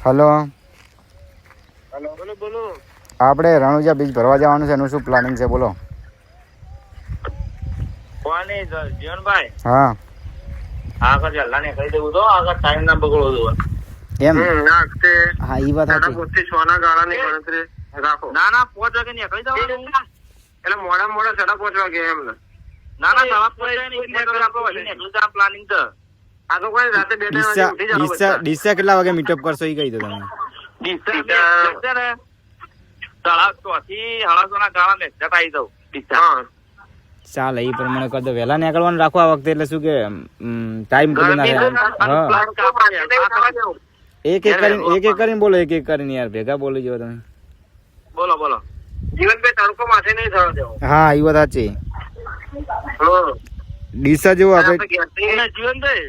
Hello hello બોલો બોલો. આપણે રણુજા બીચ ભરવા જવાનું છે, એનું શું પ્લાનિંગ છે બોલો? કોની જીવનભાઈ? હા આગળ જલ્લા ને કહી દેવું તો આગળ ટાઈમ ના બગડવો દો એમ. ના તે હા એ વાત સાચી. પોતે સોના ગાળાની ગણતરી રાખો. ના 5 વાગે નીકળી જવાનું એટલે મોડા 5:30 વાગે એમ ને. ના 5 પ્લાનિંગ તો આ તો કોઈ રાતે 2-3 વાગે ઉઠી જાવ. ડીસા કેટલા વાગે મીટઅપ કરશો એ કહી દો તમે. ચાલે એ પ્રમાણે કરી દો. વહેલા નીકળવાનું રાખો આ વખતે, એટલે શું કે ટાઈમ પેલું ના થાય. એક એક કરીને બોલો, એક કરીને યાર ભેગા બોલી જો તમે. બોલો બોલો. જીવનભાઈ તડકો માથે નહીં થવા દેવો. હા એ વાત સાચી. ડીસા જેવું આપણે જીવનભાઈ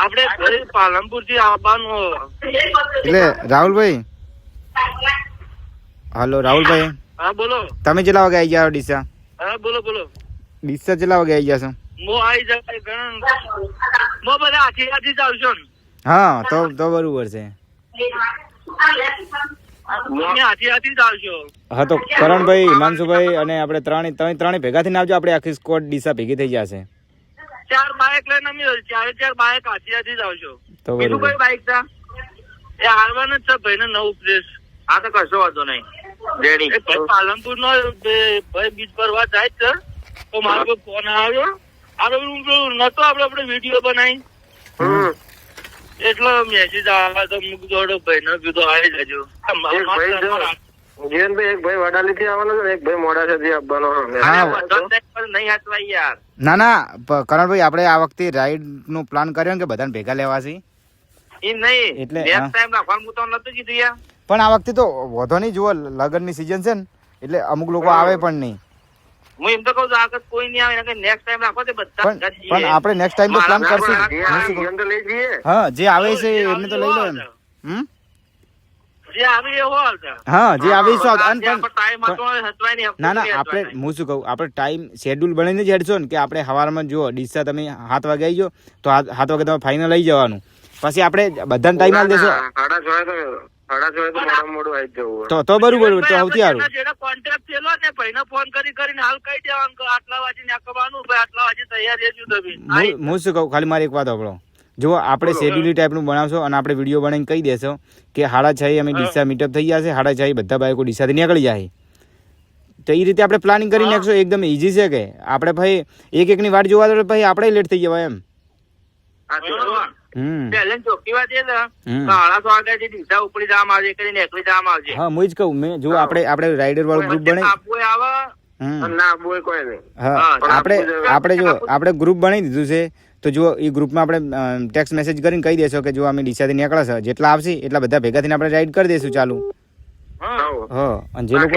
આપણે પાલનપુર થી આવવાનું. એટલે રાહુલભાઈ, હાલો રાહુલભાઈ. હા બોલો. તમે કેટલા વાગે આવી ગયા ડીસા? હા બોલો બોલો. ડીસા કેટલા વાગે આવી ગયા છો? મો આવી જાય ગણ મો બધા આથી જ આવશો ને? હા તો બરોબર છે. આથી જ આવશો. હા તો કરણભાઈ, હિમાંશુભાઈ અને આપણે ત્રણે ભેગા થઈને આવજો. આપણે આખી સ્કોડ ડીસા ભેગી થઈ જશે. 4 બાઇક લઈને અમે 4 બાઇક આથી જ આવશો. તો બીજું કોઈ બાઇક છે એ હાલવાનું જ છે ભાઈ ને નવું પ્લેસ. હા તો કશો વાંધો નહીં. રેડી. પાલનપુર નો ભાઈ બીચ પર વાત જાય છે તો મારો ફોન આવ્યો. નતો આપણે વિડીયો બનાવી એટલો મેસેજ આવ્યો તો મૂક દોડો ભાઈ ને કીધું આવી જજો. જીવનભાઈ એક ભાઈ વડાલી થી આવવાનો છે, એક ભાઈ મોડાસા આવવાનો. નહીં હાચવાય યાર. ના કરણભાઈ, આપણે આ વખતે રાઈડ નો પ્લાન કર્યો ને કે બધાને ભેગા લેવા છે એ નહીં એટલે ટાઈમ રાખવાનું હું તો નતું કીધું યાર. પણ આ વખતે તો વધો નહીં, જુઓ લગન ની સીઝન છે ને એટલે અમુક લોકો આવે પણ નહીં. હું એમ તો કહું છું આગળ કોઈ નહીં આવે, નેક્સ્ટ ટાઈમ રાખો તે બધા. પણ આપણે નેક્સ્ટ ટાઈમ તો પ્લાન કરશું. હા જે આવે છે એમને તો લઈ લો એમ. જે આવે એ હોલ. હા જે આવે ના ના આપણે હું શું કહું, આપણે ટાઈમ શેડ્યુલ બનાવીને જ હેડશો ને કે આપણે સવારમાં જુઓ ડીસા તમે 7 વાગે આવી જાઓ તો 7 વાગે તમે ફાઇનલ આવી જવાનું. પછી આપણે બધાને ટાઈમ આપી દેશો તો બરોબર, તો સૌથી સારું. કોન્ટ્રાક્ટ થયેલો ને ભાઈને ફોન કરીને હાલ કહી દેવાનું કે આટલા વાગે નીકળવાનું, ભાઈ આટલા વાગે તૈયાર રહેજો તમે. હું શું કહું, ખાલી મારી એક વાત સાંભળો. જો આપણે શેડ્યુલ ટાઈપનું બનાવશો અને આપણે વિડીયો બનાવીને કહી દેશો કે 6:30 અમે ડીસા મીટઅપ થઈ જશે, 6:30 બધા બાઈકો ડીસાથી નીકળી જાય, તો એ રીતે આપણે પ્લાનિંગ કરી નાખશો. એકદમ ઈઝી છે કે આપણે ભાઈ એકની વાટ જોવા તો ભાઈ આપણે લેટ થઈ જવાય એમ. હા હું જ કહું, મેં જો આપણે રાઈડર વાળું ગ્રુપ બનાવી, આપણે ગ્રુપ બનાવી દીધું છે. તો જો એ ગ્રુપમાં આપણે ટેક્સ્ટ મેસેજ કરીને કહી દેશો કે જો અમે ડીસાથી નીકળે છે, જેટલા આવશે એટલા બધા ભેગા થઈને આપણે રાઈડ કરી દઈશું ચાલુ. અને જે લોકો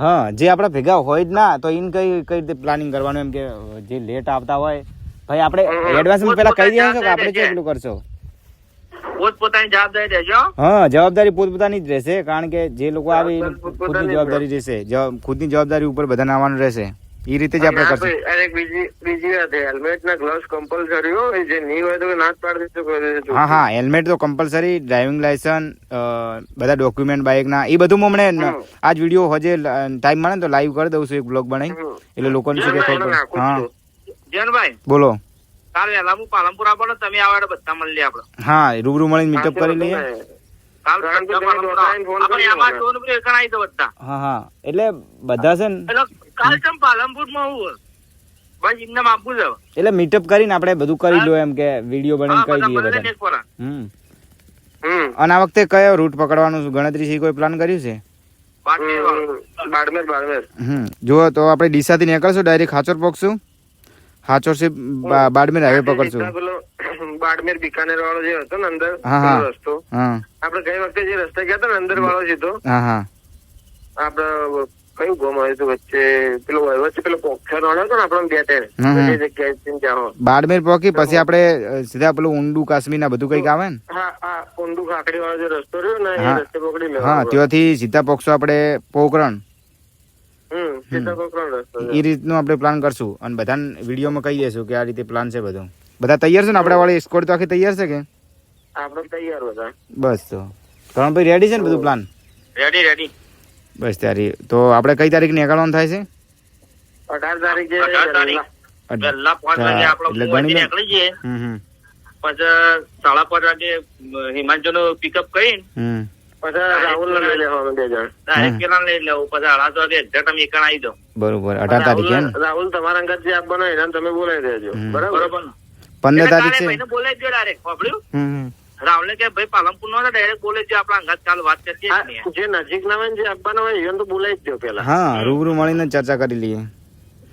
હા જે આપડા ભેગા હોય જ ના, તો એને કઈ રીતે પ્લાનિંગ કરવાનું એમ કે જે લેટ આવતા હોય ભાઈ આપણે એડવાન્સમાં પેલા કહી દઈએ કે આપણે કેટલું કરશો. પોતપોતાની જવાબદારી રહેજો. હા જવાબદારી પોતપોતાની જ રહેશે, કારણ કે જે લોકો આવે ખુદની જવાબદારી રહેશે, ખુદની જવાબદારી ઉપર બધાને આવવાનું રહેશે. એ રીતે જ આપણે કરશું. બીજી વાત, હેલ્મેટ ના ગ્લવ્સ કમ્પલસરી હોય, જે નહીં હોય તો ના જ પાડી દેજો. હા હેલ્મેટ તો કમ્પલસરી, ડ્રાઇવિંગ લાયસન્સ, બધા ડોક્યુમેન્ટ બાઇક ના એ બધું મને આજ વિડીયો હજે ટાઈમ મળે ને તો લાઈવ કરી દઉં છું, એક બ્લોગ બનાવી, એટલે લોકોને શું કે હા જીવનભાઈ બોલો. કાલ વહેલા હું પાલનપુર આવવાનો, તમે આવો બધા મળીએ આપણે. હા રૂબરૂ મળીને મીટઅપ કરી લઈએ. હા એટલે બધા છે ને પાલનપુર માં એટલે મીટઅપ કરીને આપણે બધું કરી લો એમ કે વિડીયો બનાવીને કહી દઈએ બધા. અને આ વખતે કયો રૂટ પકડવાનું ગણતરી છે, કોઈ પ્લાન કર્યું છે? જો તો આપણે ડીસા થી નીકળશું, ડાયરેક્ટ હાચોર પહોંચશું, હાચોર થી બાડમેર હાઈવે પકડશું. બાડમેર બીકાનેર વાળો જે હતો ને અંદર રસ્તો, આપડે ગઈ વખતે જે રસ્તા ગયા હતા ને અંદર વાળો સીધો, આપડે કયું ગોમ આવ્યું હતું વચ્ચે, પેલો પોખર વાળો હતો ને આપડે બે જગ્યાએ બાડમેર પહોંચી પછી આપડે સીધા પેલું ઊંડું કાશ્મીર ના બધું કઈક આવે ને, ઊંડું કાકડી વાળો જે રસ્તો રહ્યો ને એ રસ્તે પકડી લે. હા ત્યાંથી સીધા પહોંચશું આપણે પોખરણ. સીધા પોખરણ રસ્તો. એ રીતનું આપણે પ્લાન કરશું અને બધાને વિડીયોમાં કહી દેશું કે આ રીતે પ્લાન છે બધું. બધા તૈયાર છે ને આપણા વાળી સ્કોડ તો આખી તૈયાર છે કે આપણે તૈયાર બધા. બસ તો કરણભાઈ રેડી છે ને બધું પ્લાન રેડી રેડી. બસ ત્યારે તો આપણે કઈ તારીખ નીકળવાનું થાય છે 18 તારીખે 18 તારીખ. વહેલા 5 વાગે આપણે એટલે ગોવાથી ગણી લો. નીકળી જઈએ. હમ પછી 5:30 વાગે હિમાંશુ નું પિકઅપ કરીને હમ પછી રાહુલ લઈ લેવાનું 2 જણ. ડાયરેક્ટ પેલા લઈ લેવું. પછી 8:30 વાગે એક્ઝેક્ટ અમે એકણ આવી દો. બરોબર 18 તારીખે એમ રાહુલ તમારા અંગત જે આપવાનો હોય એને તમે બોલાવી દેજો. હમ. બરાબર. બરોબર ને? 15 એટલે તારીખ કાલે છે ભાઈને બોલાવી દો ડાયરેક્ટ. સાંભળ્યું? હમ રાહુલને કે ભાઈ પાલનપુર નો ડાયરેક્ટ બોલે છે આપણા અંગાત ચાલ વાત કરીએ હા, જ નહીં. જે નજીક ના હોય ને જે આપવાના હોય એને તો બોલાવી જ દો પેલા. હા રૂબરૂ મળીને ચર્ચા કરી લઈએ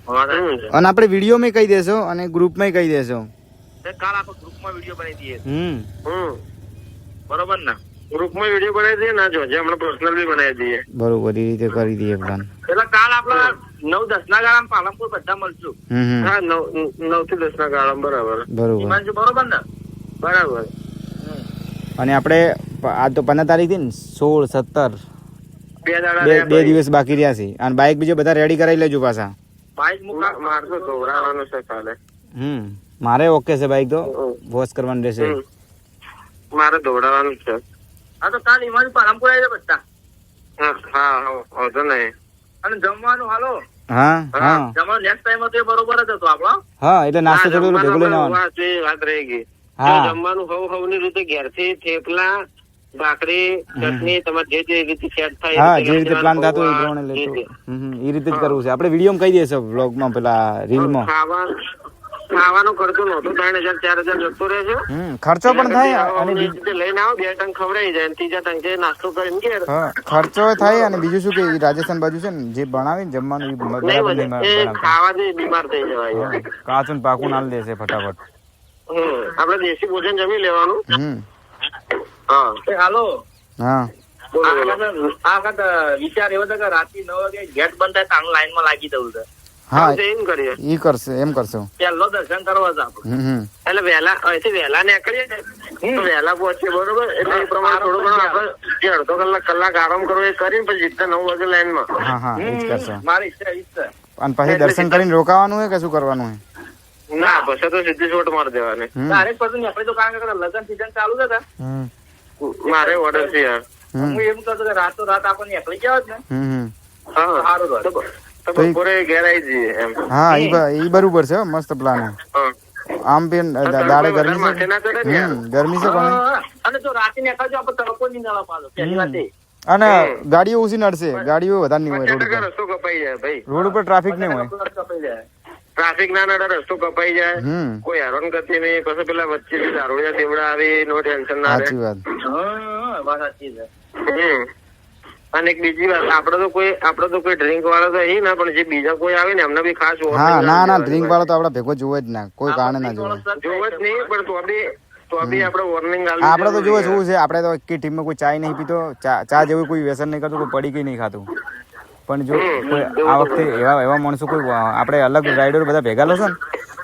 વાત સાચી છે. અને આપણે વિડીયોમાં કહી દેશો અને ગ્રુપમાં કહી દેશો તો કાલ આપણે ગ્રુપમાં વિડીયો બનાવી દઈએ. હમ બરોબર ને? ગ્રુપમાં વિડીયો બનાવી દઈએ ના જો જે હમણાં પર્સનલ બી બનાવી દઈએ. બરોબર એ રીતે કરી દઈએ પ્લાન એટલે કાલ આપણે 9-10 ના ગાળામાં પાલનપુર બધા મળશું. હા 9 થી 10 ના ગાળામાં. બરાબર બરોબર હિમાંશુ બરોબર ને? બરાબર. અને આપણે આ તો 15 તારીખ થી ને 16 17 2 દાડા બે રહ્યા બે ભાઈ. દિવસ બાકી રહ્યા છે અને બાઇક બીજો બધા રેડી કરાવી લેજો પાછા બાઈક મુકા મારે તો ધોવરાવાનું છે કાલે. મારે ઓકે છે બાઇક તો વોશ કરવાનું રહેશે હમ. મારે દોડાવવાનું છે. હા તો કાલ હિમાંશુ પાલનપુર આવી જાય બધા. હા વાંધો નહીં. અને જમવાનું હાલો હા હા જમવાનું નેક્સ્ટ ટાઈમ હતો એ બરોબર જ હતો આપણો. હા એટલે નાસ્તો થોડું જમવાનું ભેગું લઈને આપણે આવવાનું વાત વાત રહી ગઈ. હા. જો જમવાનું હવની રીતે ઘેરથી થેપલા ભાખરી ચટણી તમારે જે જે રીતે સેટ થાય હા એ જે રીતે પ્લાન થતો હોય એ પૌવા, પ્રમાણે લેતો જે તે. એ રીતે જ કરવું છે આપણે વિડીયોમાં કહી દેશો વ્લોગમાં પેલા રીલમાં ખાવાનો ખર્ચો નહોતો 3,000 4,000 જતો રહે છે. ખર્ચો પણ થાય અને એ રીતે લઈને આવો 2 ટંક ખવડાવી જાય અને ત્રીજા ટંકે નાસ્તો કરીને ઘેર. હા ખર્ચો થાય અને બીજું શું કે ઈ રાજસ્થાન બાજુ છે ને જે બનાવે ને જમવાનું ઈ બરાબર નહીં નહીં વધે. એ બનાવતા ખાવાથી બીમાર થઈ જવાય. હા, કાચું ને પાકું નાલ દેશે ફટાફટ આપણે દેશી ભોજન જમી લેવાનું. હા એ હાલો હા બોલો બોલો. આ વખત વિચાર એવો છે કે રાત્રે 9 વાગે ગેટ બંધ થાય તાણ લાઈન માં લાગી દઉં છે. હા તો એમ કરીએ. ઈ કરશે એમ કરશો પહેલો દર્શન કરવા છે આપણે. એટલે વહેલા અહીંથી વહેલા નીકળીએ ને તો વહેલા પહોંચીએ. બરોબર. એટલે એ પ્રમાણે થોડું ઘણું આપણે જે અડધો કલાક આરામ કરવો એ કરીને પછી સીધા 9 વાગે લાઈનમાં. હા હા એ જ કરશો મારી ઈચ્છા ઈ જ છે. અને પછી દર્શન કરીને રોકાવાનું હોય કે શું કરવાનું હોય ના પછી તો સીધી શોટ મારી દેવાની. ડાયરેક્ટ પછી આપણે તો કારણ કે લગ્ન સીઝન ચાલુ છે ને. મારે ઓર્ડર છે યાર. હું એમ કહું છું કે રાતો રાત આપણે નીકળી ગયા હોત ને હા સારું રહે. તો બપોરે ઘેર આવી જઈએ એમ. હા ઈ બરોબર છે હો, મસ્ત પ્લાન હે હા. આમ પણ દાડે ગરમી માથે છે ના ચડે ને યાર. ગરમી છે પણ હા, અને જો રાતે નીકળજો આપણે તડકો નહીં નવા પાડો પહેલી વાત એ. અને ગાડીઓ ઓછી નડશે ગાડીઓ વધારે નહીં હોય રોડ 50% ઉપર રસ્તો કપાઈ જાય ભાઈ. રોડ ઉપર ટ્રાફિક નહીં હોય કપાઈ જાય. ટ્રાફિક ના નડે રસ્તો કપાઈ જાય. હમ કોઈ હેરાન કરતી નહીં. પછી પેલા વચ્ચે દારૂડિયા દેવડા આવે નો ટેન્શન ના રહે. સાચી વાત હા, વાત સાચી છે. હમ. અને એક બીજી વાત આપડે તો કોઈ ડ્રિંક વાળા તો અહીં ના પણ જે બીજા કોઈ આવે ને એમને બી ખાસ હા ના ડ્રિંક વાળો તો આપડે ભેગો જોવે જ ના કોઈ કારણે ના જોવે જોવે જ નહીં પણ તો બી આપણે વોર્નિંગ આપડે તો જોવે શું છે આપડે તો એક ટીમમાં કોઈ ચાય નહીં પીતો ચા જેવું કોઈ વ્યસન નહીં કરતું કોઈ પડી કઈ નહીં ખાતું પણ જો કોઈ આ વખતે એવા માણસો કોઈ આપણે અલગ રાઇડર બધા ભેગા લેશો ને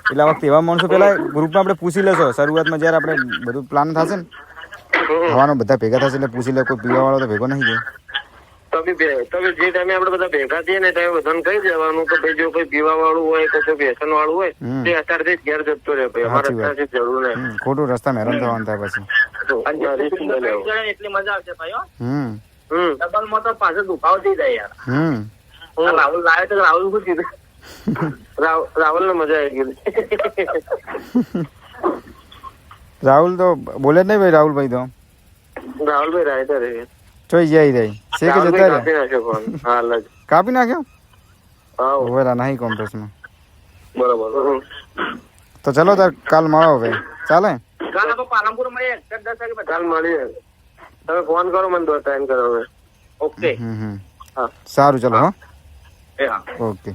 એટલે આ વખતે એવા માણસો પેલા ગ્રુપમાં આપણે પૂછી લેશો શરૂઆતમાં જયારે આપણે બધું પ્લાન થશે ને હવાનો બધા ભેગા થશે એટલે પૂછી લે કોઈ પીવા વાળો તો ભેગો નહીં જાય તો બી જે ટાઈમે આપણે બધા ભેગા થઈએ ને ત્યારે બધાને કહી દેવાનું કે ભાઈ જો કોઈ પીવા વાળું હોય કે કોઈ વ્યસન વાળું હોય તે અત્યારથી જ ઘેર જતો રહે ભાઈ અમારે અત્યારથી જ જરૂર નહીં. ખોટું રસ્તા હેરાન થવાનું થાય પછી risk ન લેવું. એટલી મજા આવશે ભાઈ હો. હમ ડબલ માં તો પાછો દુખાવો થઈ જાય યાર. હમ આ રાહુલ લાવે તો રાહુલ શું કીધું? રાહુલ ને મજા આવી ગઈ. રાહુલ તો બોલે જ નહીં ભાઈ રાહુલભાઈ તો રાહુલભાઈ રાયતા રહે. ચોઈ જાય રહી છે કે જતા કાપી રહ્યા નાખ્યો ફોન હાલ જ. કાપી નાખ્યો હા ઓવેરા નહીં કોમ્પ્રેસમાં બરોબર. તો ચલો તાર કાલ મળો હવે ચાલે કાલ આપણે પાલનપુર મળીએ 10 વાગે બધા. કાલ મળીએ. તમે ફોન કરો મને તો ટાઈમ કરો હવે. ઓકે. હમ હા સારું ચલો હા એ હા. ઓકે